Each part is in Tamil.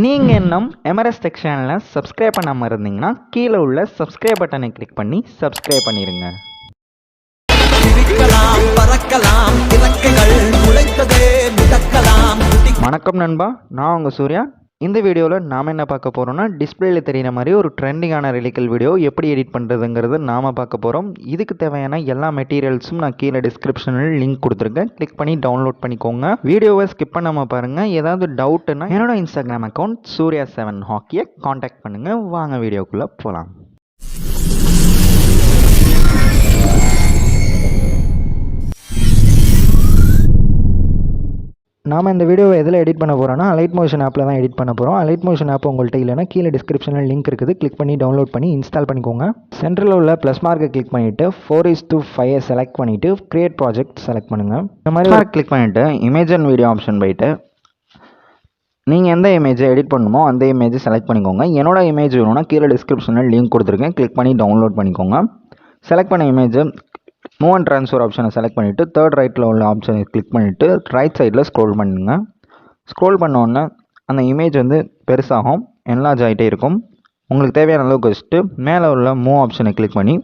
நீங்கள் இன்னும் எமரஸ் டெக் சேனலை சப்ஸ்கிரைப் பண்ணாமல் இருந்தீங்கன்னா கீழே உள்ள சப்ஸ்கிரைப் பட்டனை கிளிக் பண்ணி சப்ஸ்கிரைப் பண்ணிடுங்க. வணக்கம் நண்பா, நான் உங்கள் சூர்யா. இந்த வீடியோவில் நாம் என்ன பார்க்க போகிறோம்னா, டிஸ்பிளேல தெரிகிற மாதிரி ஒரு ட்ரெண்டிங்கான ரிலிக்கல் வீடியோ எப்படி எடிட் பண்ணுறதுங்கிறது நாம் பார்க்க போகிறோம். இதுக்கு தேவையான எல்லா மெட்டீரியல்ஸும் நான் கீழே டிஸ்கிரிப்ஷனில் லிங்க் கொடுத்துருக்கேன். கிளிக் பண்ணி டவுன்லோட் பண்ணிக்கோங்க. வீடியோவை ஸ்கிப் பண்ணாமல் பாருங்கள். ஏதாவது டவுட்டுன்னா என்னோட இன்ஸ்டாகிராம் அக்கௌண்ட் சூர்யா7 ஹாக்கியை காண்டாக்ட் பண்ணுங்கள். வாங்க வீடியோக்குள்ளே போகலாம். நாம் இந்த வீடியோவை எதில் எடிட் பண்ண போகிறோம்னா, alightmotion ஆப்பில் தான் எடிட் பண்ண போகிறோம். alightmotion ஆப் உங்கள்கிட்ட இல்லைனா கீழே டிஸ்கிரிப்ஷனில் லிங்க் இருக்குது. கிளிக் பண்ணி டவுன்லோட் பண்ணி இன்ஸ்டால் பண்ணிக்கோங்க. சென்டரில் உள்ள ப்ளஸ் மார்க்கை கிளிக் பண்ணிவிட்டு 4:5 செலக்ட் பண்ணிவிட்டு கிரியேட் ப்ராஜெக்ட் செலக்ட் பண்ணுங்கள். இந்த மாதிரி மார்க் கிளிக் பண்ணிவிட்டு இமேஜ் அண்ட் வீடியோ ஆப்ஷன் போயிட்டு நீங்கள் எந்த இமேஜை எடிட் பண்ணணுமோ அந்த இமேஜை செலக்ட் பண்ணிக்கோங்க. என்னோட இமேஜ் வேணும்னா கீழே டிஸ்கிரிப்ஷனில் லிங்க் கொடுத்துருக்கேன். கிளிக் பண்ணி டவுன்லோட் பண்ணிக்கோங்க. செலக்ட் பண்ண இமேஜ் மூவ் அண்ட் ட்ரான்ஸ்ஃபர் ஆப்ஷனை செலக்ட் பண்ணிவிட்டு தேர்ட் ரைட்டில் உள்ள ஆப்ஷனை கிளிக் பண்ணிவிட்டு ரைட் சைடில் ஸ்க்ரோல் பண்ணுங்க. ஸ்க்ரோல் பண்ணோன்னே அந்த இமேஜ் வந்து பெருசாகும், என்லார்ஜ் ஆகிட்டே இருக்கும். உங்களுக்கு தேவையான அளவுக்கு வச்சுட்டு மேலே உள்ள மூவ் ஆப்ஷனை கிளிக் பண்ணி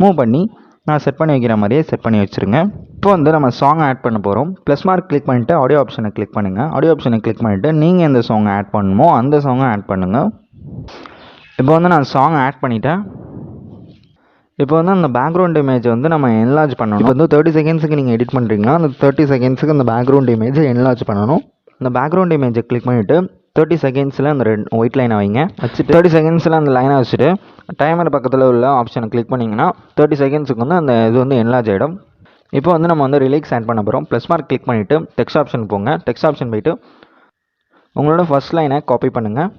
மூவ் பண்ணி நான் செட் பண்ணி வைக்கிற மாதிரியே செட் பண்ணி வச்சுருங்க. இப்போ வந்து நம்ம சாங் ஆட் பண்ண போகிறோம். ப்ளஸ் மார்க் கிளிக் பண்ணிவிட்டு ஆடியோ ஆப்ஷனை கிளிக் பண்ணுங்கள். ஆடியோ ஆப்ஷனை கிளிக் பண்ணிவிட்டு நீங்கள் எந்த சாங்கை ஆட் பண்ணணுமோ அந்த சாங்கை ஆட் பண்ணுங்கள். இப்போ வந்து நான் சாங் ஆட் பண்ணிவிட்டேன். இப்போ வந்து அந்த பேக்ரவுண்ட் இமேஜ் வந்து நம்ம என்லார்ஜ் பண்ணணும். இப்போ வந்து 30 செகண்ட்ஸுக்கு நீங்கள் எடிட் பண்ணுறீங்கன்னா அந்த 30 செகண்ட்ஸுக்கு அந்த பேக்ரவுண்ட் இமேஜை என்லார்ஜ் பண்ணணும். அந்த பேக்ரவுண்ட் இமேஜை கிளிக் பண்ணிவிட்டு 30 செகண்ட்ஸில் அந்த ஒயிட் லைனை வைங்க. வச்சுட்டு 30 செகண்ட்ஸில் அந்த லைனை வச்சுட்டு டைமர் பக்கத்தில் உள்ள ஆப்ஷனை கிளிக் பண்ணிங்கன்னா 30 செகண்ட்ஸுக்கு வந்து அந்த இது வந்து என்லார்ஜ் ஆகிடும். இப்போ வந்து நம்ம வந்து ரிலீக்ஸ் ஆட் பண்ண போகிறோம். ப்ளஸ் மார்க் கிளிக் பண்ணிவிட்டு டெக்ஸ்ட் ஆப்ஷன் போங்க. டெக்ஸ்ட் ஆப்ஷன் போய்ட்டு உங்களோட ஃபர்ஸ்ட் லைனை காப்பி பண்ணுங்கள்.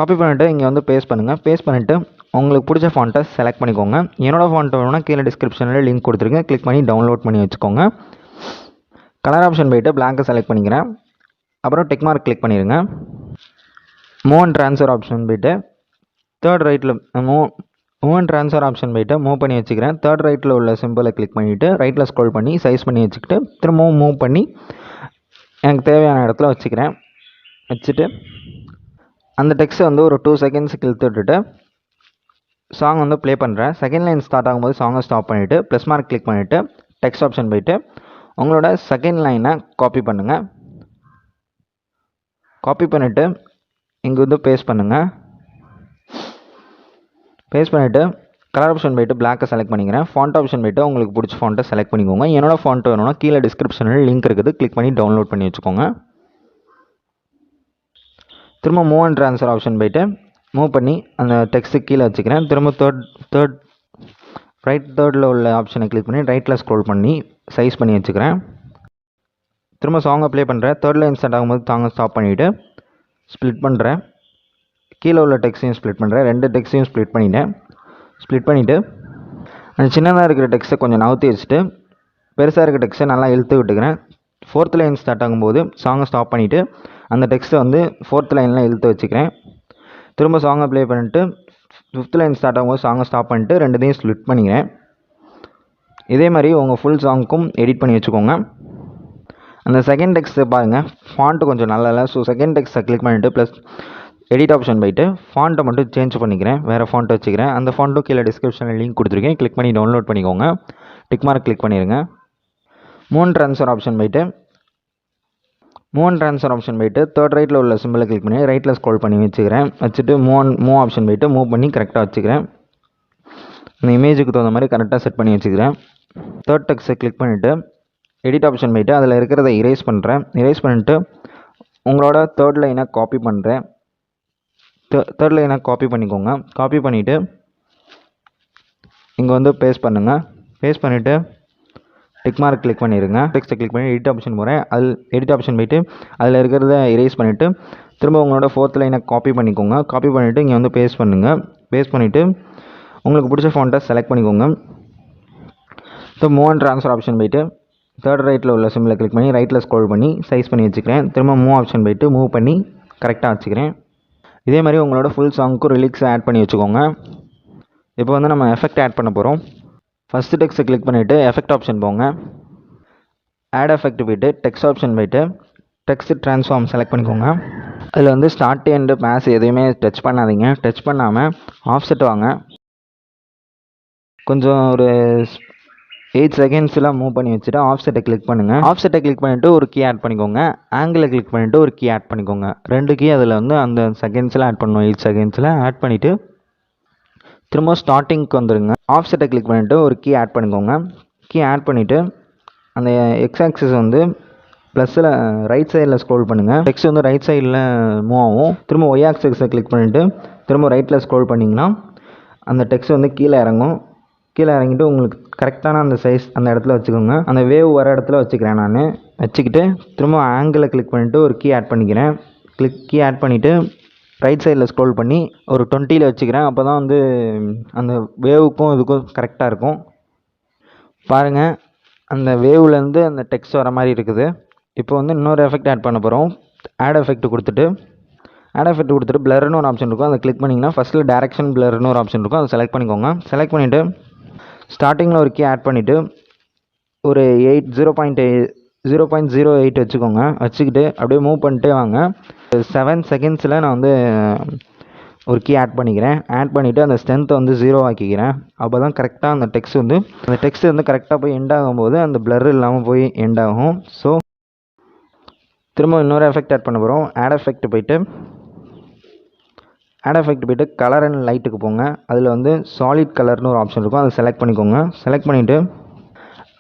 காப்பி பண்ணிவிட்டு இங்கே வந்து பேஸ்ட் பண்ணுங்கள். பேஸ்ட் பண்ணிவிட்டு உங்களுக்கு பிடிச்ச ஃபாண்ட்டை செலக்ட் பண்ணிக்கோங்க. என்னோடய ஃபாண்ட் வேணும்னா கீழே டிஸ்கிரிப்ஷனில் லிங்க் கொடுத்துருக்கேன். கிளிக் பண்ணி டவுன்லோட் பண்ணி வச்சுக்கோங்க. கலர் ஆப்ஷன் போய்ட்டு பிளாங்கை செலக்ட் பண்ணிக்கிறேன். அப்புறம் டெக் மார்க் கிளிக் பண்ணிடுங்க. மூவ் அண்ட் ட்ரான்ஸ்ஃபர் ஆப்ஷன் போய்ட்டு தேர்ட் ரைட்டில் மூவ் அண்ட் ட்ரான்ஸ்ஃபர் ஆப்ஷன் போய்ட்டு மூவ் பண்ணி வச்சுக்கிறேன். தேர்ட் ரைட்டில் உள்ள சிம்பிளை கிளிக் பண்ணிவிட்டு ரைட்டில் ஸ்க்ரோல் பண்ணி சைஸ் பண்ணி வச்சுக்கிட்டு திரும்பவும் மூவ் பண்ணி எனக்கு தேவையான இடத்துல வச்சுக்கிறேன். வச்சுட்டு அந்த டெக்ஸ்ட்டை வந்து ஒரு 2 செகண்ட்ஸுக்கு இழுத்து விட்டுட்டு சாங் வந்து ப்ளே பண்ணுறேன். செகண்ட் லைன் ஸ்டார்ட் ஆகும்போது சாங்கை ஸ்டாப் பண்ணிவிட்டு ப்ளஸ் மார்க் கிளிக் பண்ணிவிட்டு டெக்ஸ்ட் ஆப்ஷன் போய்ட்டு உங்களோட செகண்ட் லைனை காப்பி பண்ணுங்கள். காப்பி பண்ணிவிட்டு இங்கே வந்து பேஸ்ட் பண்ணுங்கள். பேஸ்ட் பண்ணிவிட்டு கலர் ஆப்ஷன் போய்ட்டு பிளாக்கை செலக்ட் பண்ணிக்கிறேன். ஃபாண்ட் ஆப்ஷன் போய்ட்டு உங்களுக்கு பிடிச்ச ஃபாண்ட்டை செலக்ட் பண்ணிக்கோங்க. என்னோடய ஃபாண்ட் வேணும்னா கீழே டிஸ்கிரிப்ஷனில் லிங்க் இருக்குது. கிளிக் பண்ணி டவுன்லோட் பண்ணி வச்சுக்கோங்க. திரும்ப மூவ் அண்ட் ட்ரான்ஸ்ஃபர் ஆப்ஷன் போய்ட்டு மூவ் பண்ணி அந்த டெக்ஸ்ட்டு கீழே வச்சுக்கிறேன். திரும்ப தேர்டில் உள்ள ஆப்ஷனை கிளிக் பண்ணி ரைட்டில் ஸ்க்ரோல் பண்ணி சைஸ் பண்ணி வச்சுக்கிறேன். திரும்ப சாங்கை ப்ளே பண்ணுறேன். தேர்ட் லைன் ஸ்டார்ட் ஆகும்போது சாங்கை ஸ்டாப் பண்ணிவிட்டு ஸ்ப்ளிட் பண்ணுறேன். கீழே உள்ள டெக்ஸ்ட்டையும் ஸ்ப்ளிட் பண்ணுறேன். 2 டெக்ஸ்ட்டையும் ஸ்ப்ளிட் பண்ணிவிட்டு அந்த சின்னதாக இருக்கிற டெக்ஸ்ட்டை கொஞ்சம் நவுத்தி வச்சுட்டு பெருசாக இருக்கிற டெக்ஸ்ட்டை நல்லா இழுத்து விட்டுக்கிறேன். 4th லைன் ஸ்டார்ட் ஆகும்போது சாங்கை ஸ்டாப் பண்ணிவிட்டு அந்த டெக்ஸ்ட்டை வந்து 4th லைனில் இழுத்து வச்சுக்கிறேன். திரும்ப சாங்கை ப்ளே பண்ணிவிட்டு 5th லைன் ஸ்டார்ட் ஆகும்போது சாங்கை ஸ்டாப் பண்ணிட்டு 2த்தையும் ஸ்ப்ளிட் பண்ணிக்கிறேன். இதே மாதிரி உங்கள் ஃபுல் சாங்க்கும் எடிட் பண்ணி வச்சுக்கோங்க. அந்த செகண்ட் டெக்ஸ்ட்டை பாருங்கள், ஃபாண்ட்டு கொஞ்சம் நல்லா இல்லை. ஸோ செகண்ட் டெக்ஸ்ட்டை கிளிக் பண்ணிவிட்டு ப்ளஸ் எடிட் ஆப்ஷன் போய்ட்டு ஃபாண்ட்டை மட்டும் சேஞ்ச் பண்ணிக்கிறேன். வேறு ஃபாண்ட்டை வச்சுக்கிறேன். அந்த ஃபாண்ட்டும் கீழே டிஸ்கிரிப்ஷனில் லிங்க் கொடுத்துருக்கேன். கிளிக் பண்ணி டவுன்லோட் பண்ணிக்கோங்க. டிக் மார்க் கிளிக் பண்ணிடுங்க. மூவ் அண்ட் ட்ரான்ஸ்ஃபர் ஆப்ஷன் போய்ட்டு தேர்ட் ரைட்டில் உள்ள சிம்பிளை கிளிக் பண்ணி ரைட்டில் ஸ்க்ரோல் பண்ணி வச்சுக்கிறேன். வச்சுட்டு மூவ் ஆப்ஷன் போய்ட்டு மூவ் பண்ணி கரெக்டாக வச்சுக்கிறேன். இந்த இமேஜுக்கு தகுந்த மாதிரி கரெக்டாக செட் பண்ணி வச்சுக்கிறேன். தேர்ட் டெக்ஸ்ட்டை கிளிக் பண்ணிவிட்டு எடிட் ஆப்ஷன் போய்ட்டு அதில் இருக்கிறத இரேஸ் பண்ணுறேன். இரேஸ் பண்ணிவிட்டு உங்களோட தேர்ட் லைனை காப்பி பண்ணுறேன். தேர்ட் லைனை காப்பி பண்ணிக்கோங்க. காப்பி பண்ணிவிட்டு இங்கே வந்து பேஸ்ட் பண்ணுங்கள். பேஸ்ட் பண்ணிவிட்டு டிக் மார்க் கிளிக் பண்ணிடுங்க. டெக்ஸ்ட்டை கிளிக் பண்ணி எடிட் ஆப்ஷன் போகிறேன். எடிட் ஆப்ஷன் போய்ட்டு அதில் இருக்கிறத இரேஸ் பண்ணிவிட்டு திரும்ப உங்களோட 4th லைனை காப்பி பண்ணிக்கோங்க. காப்பி பண்ணிவிட்டு இங்கே வந்து பேஸ்ட் பண்ணுங்கள். பேஸ்ட் பண்ணிவிட்டு உங்களுக்கு பிடிச்ச ஃபாண்ட்டை செலக்ட் பண்ணிக்கோங்க. So move and transfer option போய்ட்டு தேர்ட் ரைட்டில் உள்ள சிம்பிளை கிளிக் பண்ணி ரைட்டில் ஸ்க்ரோல் பண்ணி சைஸ் பண்ணி வச்சுக்கிறேன். திரும்ப மூவ் ஆப்ஷன் போய்ட்டு மூவ் பண்ணி கரெக்டாக வச்சுக்கிறேன். இதே மாதிரி உங்களோட ஃபுல் சாங்க்கும் ரிலிக்ஸை ஆட் பண்ணி வச்சுக்கோங்க. இப்போ வந்து நம்ம எஃபெக்ட் ஆட் பண்ண போகிறோம். ஃபஸ்ட்டு டெக்ஸ்ட்டை கிளிக் பண்ணிவிட்டு எஃபெக்ட் ஆப்ஷன் போங்க. ஆட் எஃபெக்ட் போய்ட்டு டெக்ஸ்ட் ஆப்ஷன் போய்ட்டு டெக்ஸ்ட் ட்ரான்ஸ்ஃபார்ம் செலக்ட் பண்ணிக்கோங்க. அதில் வந்து ஸ்டார்ட் அண்ட் மேஸ் எதையுமே டச் பண்ணாதீங்க. டச் பண்ணாமல் ஆஃப்செட் வாங்க. கொஞ்சம் ஒரு 8 செகண்ட்ஸில் மூவ் பண்ணி வச்சுட்டு ஆஃப்செட்டை கிளிக் பண்ணுங்கள். ஆஃப்செட்டை கிளிக் பண்ணிவிட்டு ஒரு கீ ஆட் பண்ணிக்கோங்க. ஆங்கிளை கிளிக் பண்ணிவிட்டு ஒரு கீ ஆட் பண்ணிக்கோங்க. 2 கீ அதில் வந்து அந்த செகண்ட்ஸில் ஆட் பண்ணணும். 8 செகண்ட்ஸில் ஆட் பண்ணிவிட்டு திரும்ப ஸ்டார்டிங்க்கு வந்துடுங்க. ஆஃப்செட்டை கிளிக் பண்ணிவிட்டு ஒரு கீ ஆட் பண்ணிக்கோங்க. கீ ஆட் பண்ணிவிட்டு அந்த எக்ஸ் ஆக்சிஸ் வந்து ப்ளஸில் ரைட் சைடில் ஸ்க்ரோல் பண்ணுங்கள். டெக்ஸ்ட் வந்து ரைட் சைடில் மூவ் ஆகும். திரும்ப ஒய் ஆக்சிஸை கிளிக் பண்ணிவிட்டு திரும்ப ரைட்டில் ஸ்க்ரோல் பண்ணிங்கன்னா அந்த டெக்ஸ்ட் வந்து கீழே இறங்கும். கீழே இறங்கிட்டு உங்களுக்கு கரெக்டான அந்த சைஸ் அந்த இடத்துல வச்சுக்கோங்க. அந்த வேவ் வர இடத்துல வச்சுக்கிறேன் நான். வச்சுக்கிட்டு திரும்ப ஆங்கிளை கிளிக் பண்ணிவிட்டு ஒரு கீ ஆட் பண்ணிக்கிறேன். கீ ஆட் பண்ணிவிட்டு ரைட் சைடில் ஸ்க்ரோல் பண்ணி ஒரு 20ல் வச்சுக்கிறேன். அப்போ தான் வந்து அந்த வேவுக்கும் இதுக்கும் கரெக்டாக இருக்கும். பாருங்கள், அந்த வேவ்லேருந்து அந்த டெக்ஸ்ட் வர மாதிரி இருக்குது. இப்போ வந்து இன்னொரு எஃபெக்ட் ஆட் பண்ண போகிறோம். ஆட் எஃபெக்ட் கொடுத்துட்டு பிளர்னு ஒரு ஆப்ஷன் இருக்கும். அதை கிளிக் பண்ணிங்கன்னா ஃபஸ்ட்டில் டேரக்ஷன் பிளர்னு ஒரு ஆப்ஷன் இருக்கும். அதை செலக்ட் பண்ணிக்கோங்க. செலக்ட் பண்ணிவிட்டு ஸ்டார்டிங்கில் ஒரு கீ ஆட் பண்ணிவிட்டு ஒரு 0.08 வச்சுக்கோங்க. வச்சுக்கிட்டு அப்படியே மூவ் பண்ணிட்டே வாங்க. 7 செகண்ட்ஸில் நான் வந்து ஒரு கீ ஆட் பண்ணிக்கிறேன். ஆட் பண்ணிவிட்டு அந்த ஸ்ட்ரென்த்தை வந்து 0 ஆக்கிக்கிறேன். அப்போ தான் கரெக்டாக அந்த டெக்ஸ்ட் வந்து கரெக்டாக போய் எண்ட் ஆகும்போது அந்த பிளர் இல்லாமல் போய் எண்ட் ஆகும். ஸோ திரும்ப இன்னொரு எஃபெக்ட் ஆட் பண்ண போகிறோம். ஆட் எஃபெக்ட் போய்ட்டு கலர் அண்ட் லைட்டுக்கு போங்க. அதில் வந்து சாலிட் கலர்னு ஒரு ஆப்ஷன் இருக்கும். அதை செலக்ட் பண்ணிக்கோங்க. செலக்ட் பண்ணிவிட்டு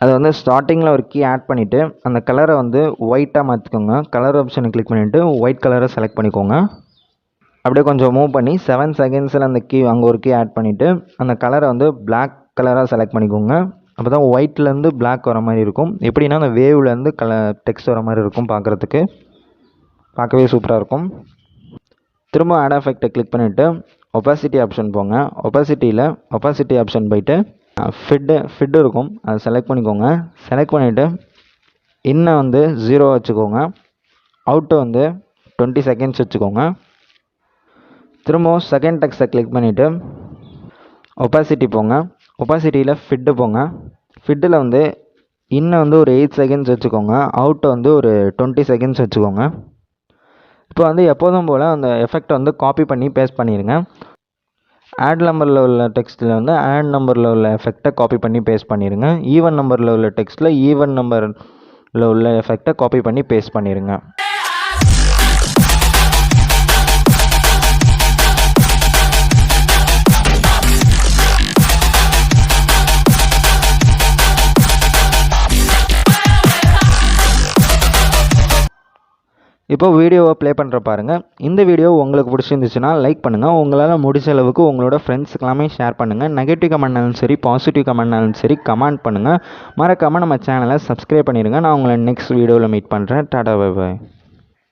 அதை வந்து ஸ்டார்டிங்கில் ஒரு கீ ஆட் பண்ணிவிட்டு அந்த கலரை வந்து ஒயிட்டாக மாற்றிக்கோங்க. கலர் ஆப்ஷனை கிளிக் பண்ணிவிட்டு ஒயிட் கலரை செலக்ட் பண்ணிக்கோங்க. அப்படியே கொஞ்சம் மூவ் பண்ணி 7 செகண்ட்ஸில் அந்த கீ அங்கே ஒரு கீ ஆட் பண்ணிவிட்டு அந்த கலரை வந்து பிளாக் கலராக செலக்ட் பண்ணிக்கோங்க. அப்போ தான் ஒயிட்லேருந்து பிளாக் வர மாதிரி இருக்கும். எப்படின்னா அந்த வேவ்லேருந்து டெக்ஸ்ட் வர மாதிரி இருக்கும். பார்க்கவே சூப்பராக இருக்கும். திரும்ப ஆட் எஃபெக்டை கிளிக் பண்ணிவிட்டு ஒப்பாசிட்டி ஆப்ஷன் போங்க. ஒப்பாசிட்டி ஆப்ஷன் போயிட்டு ஃபிட்டு இருக்கும். அதை செலக்ட் பண்ணிக்கோங்க. செலக்ட் பண்ணிவிட்டு இன்னை வந்து 0 வச்சுக்கோங்க. அவுட்டு வந்து 20 செகண்ட்ஸ் வச்சுக்கோங்க. திரும்பவும் செகண்ட் டெக்ஸ்ட்டை கிளிக் பண்ணிவிட்டு ஒப்பாசிட்டி போங்க. ஒப்பாசிட்டியில் ஃபிட்டு போங்க. ஃபிட்டில் வந்து இன்னும் வந்து ஒரு 8 செகண்ட்ஸ் வச்சுக்கோங்க. அவுட்டை வந்து ஒரு 20 செகண்ட்ஸ் வச்சுக்கோங்க. இப்போ வந்து எப்போதும் போல் அந்த எஃபெக்டை வந்து காப்பி பண்ணி பேஸ்ட் பண்ணிடுங்க. ஆட் நம்பரில் உள்ள டெக்ஸ்ட்டில் வந்து ஆட் நம்பரில் உள்ள எஃபெக்டை காப்பி பண்ணி பேஸ்ட் பண்ணிடுங்க. ஈவன் நம்பரில் உள்ள டெக்ஸ்ட்டில் ஈவன் நம்பரில் உள்ள எஃபெக்டை காப்பி பண்ணி பேஸ்ட் பண்ணிடுங்க. இப்போ வீடியோவை ப்ளே பண்ணுற பாருங்கள். இந்த வீடியோ உங்களுக்கு பிடிச்சிருந்துச்சுன்னா லைக் பண்ணுங்கள். உங்களால் முடிச்ச அளவுக்கு உங்களோட ஃப்ரெண்ட்ஸுக்கெல்லாமே ஷேர் பண்ணுங்கள். நெகட்டிவ் கமெண்ட்னாலும் சரி, பாசிட்டிவ் கமெண்ட்னாலும் சரி கமெண்ட் பண்ணுங்கள். மறக்காமல் நம்ம சேனலை சப்ஸ்கிரைப் பண்ணிடுங்க. நான் உங்களை நெக்ஸ்ட் வீடியோவில் மீட் பண்ணுறேன். Tata, bye bye.